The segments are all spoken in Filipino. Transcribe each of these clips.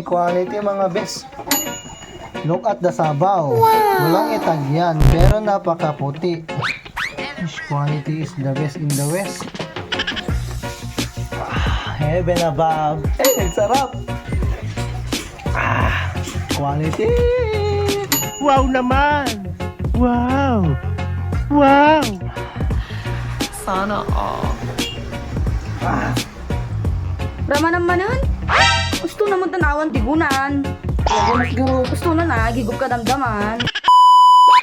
Quality mga bes. Look at the sabaw. Walang itag yan, pero napakaputi. Fish quality is the best in the west. Heaven above. Sarap. Quality. Wow naman! Wow! Wow! Sana all. Rama naman nun? Gusto naman tanawan tigunan. Gusto na gigup ka damdaman.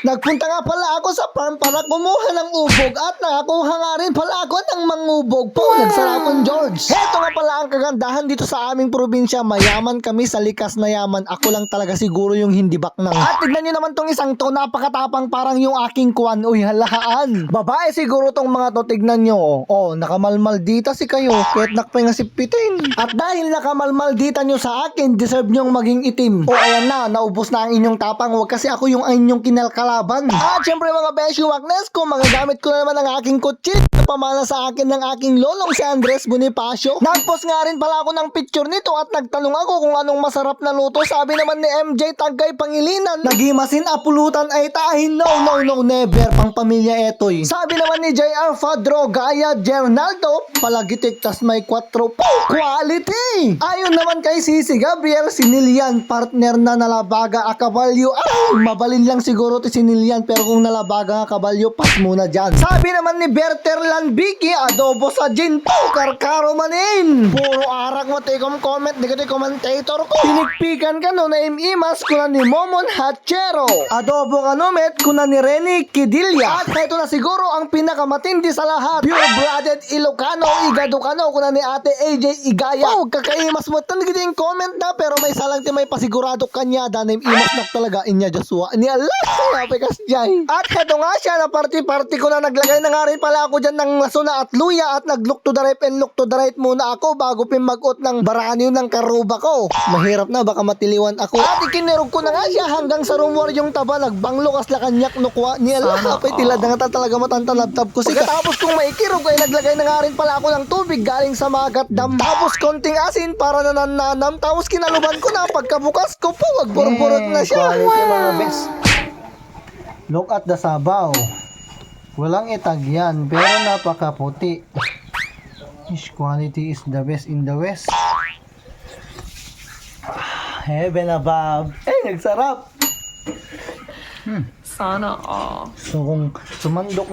Nagpunta nga pala ako sa farm para kumuha ng ubog at nakakuha nga rin pala ako ng mangubog po. Nagsarapon George. Heto nga pala ang kagandahan dito sa aming probinsya. Mayaman kami sa likas na yaman. Ako lang talaga siguro yung hindi baknang. At tignan nyo naman tong isang to. Napakatapang parang yung aking kuwan. Uy, halahaan. Babae siguro tong mga to. Tignan nyo. Oh, nakamalmaldita si kayo. Kahit nakpay nga si Pitin. At dahil nakamalmaldita nyo sa akin, deserve nyong maging itim. O ayan na, naubos na ang inyong tapang. Huwag kasi ako yung inyong kinalkalaban. At syempre mga beshi waknes ko, magagamit ko na naman ang aking kutsit na pamana sa akin ng aking lolong si Andres Bonifacio. Nagpost nga rin pala ako ng picture nito at nagtanong ako kung anong masarap na luto. Sabi naman ni MJ Tagay Pangilinan, nagimasin apulutan ay tahin. No, never. Pang pamilya etoy. Sabi naman ni JR Fadro Gaya Gernaldo, palagitik tas may 4 po. Quality! Ayon naman kay Sisi Gabriel Sinilian, partner na nalabaga a kabalyo. Ay, mabalin lang siguro to Sinilian, pero kung nalabaga nga kabalyo, pas muna dyan. Sabi naman ni Berterlan Vicky, adobo sa gin po, karkaro manin. Puro arak mo, tekom comment, negative commentator ko. Pinikpikan ka no na imimas kuna ni Momon Hachero. Adobo ka no met kuna ni Rene Kidilya. At ito na siguro ang pinakamatindi sa lahat. Pure-blooded Ilocano, Igadukano kuna ni Ate AJ Igaya. Oh, kakaimas mo tan negative comment na, pero may salang ti may pasigurado kanya da na imas na talaga inya Joshua. Ni Allah. Pekas dyan. At heto nga siya na party ko na naglagay na nga rin pala ako dyan ng lasuna at luya at nag-look to the right and look to the right muna ako bago pimagot ng baranyo ng karuba ko. Mahirap na, baka matiliwan ako. At ikinirog ko na nga siya hanggang sa rumor yung taba nagbanglo kas lakanyak nukwa ni Allah. Apay tilad na nga talaga matantalabtab ko siya. Tapos kung maikirog ay naglagay na nga rin pala ako ng tubig galing sa Magat Dam. Tapos konting asin para nananam. Tapos kinaluban ko na pagkabukas ko po wagburburot na siya. Mga best. Look at the sabaw. Walang itag yan, pero napakaputi. Fish quality is the best in the west. Heaven above. Nagsarap. Sana all. So kung sumandok.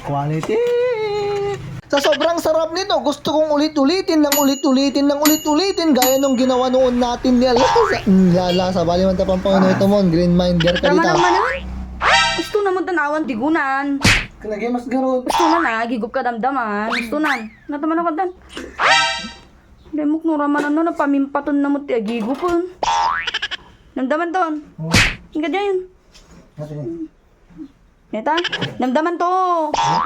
Quality. Sa sobrang sarap nito, gusto kong ulit-ulitin gaya nung ginawa noon natin ni Lala sa Balimanta Pampanga ito mo, Green Minder ka Rama dito. naman nun? Gusto naman tanawan tigunan. Kalagay mas garod. Gusto na gigup ka damdaman. Gusto na. Nataman ako dan. Demok no rama na pamimpaton na mo ti agigupon. Damdaman ton. Hingga dyan. Neta, damdaman to.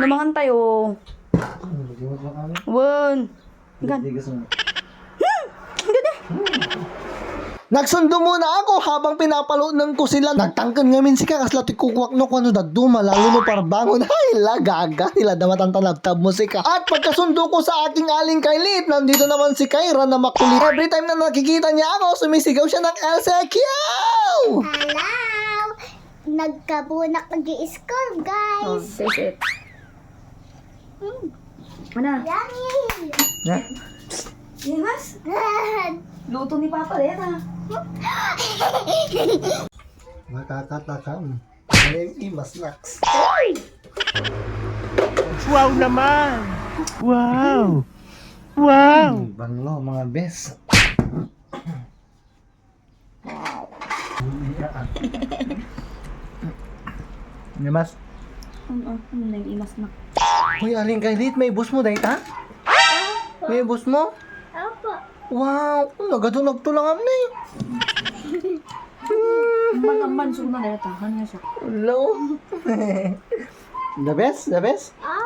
Lumangan tayo. Wan. Nagsundo muna ako habang pinapalood ko sila. Nagtangkan ngamin si Kakasla tikukwak no kung ano nagduma lalo no para bangon. Ay lagaga nila damatan tanabtab musika. At pagkasundo ko sa aking aling Kailit, nandito naman si Kyra na makulit. Every time na nakikita niya ako, sumisigaw siya ng LCQ! Hello! Nagkabunak nag-i-score, guys! Taste it. Ano? Yummy! Yes? Luto ni Papa Lena. Nakakatakam. Imas Nax. Wow naman! Wow! Wow! Banglo mga bes. Imas. Ano na yung imas na? Uy, aling Kailit, may bus mo dahil ta? May bus mo? Opo! Wow, nagadunog to lang amni. Man, suna na yata. Kanya siya. Hello. The best? Opo!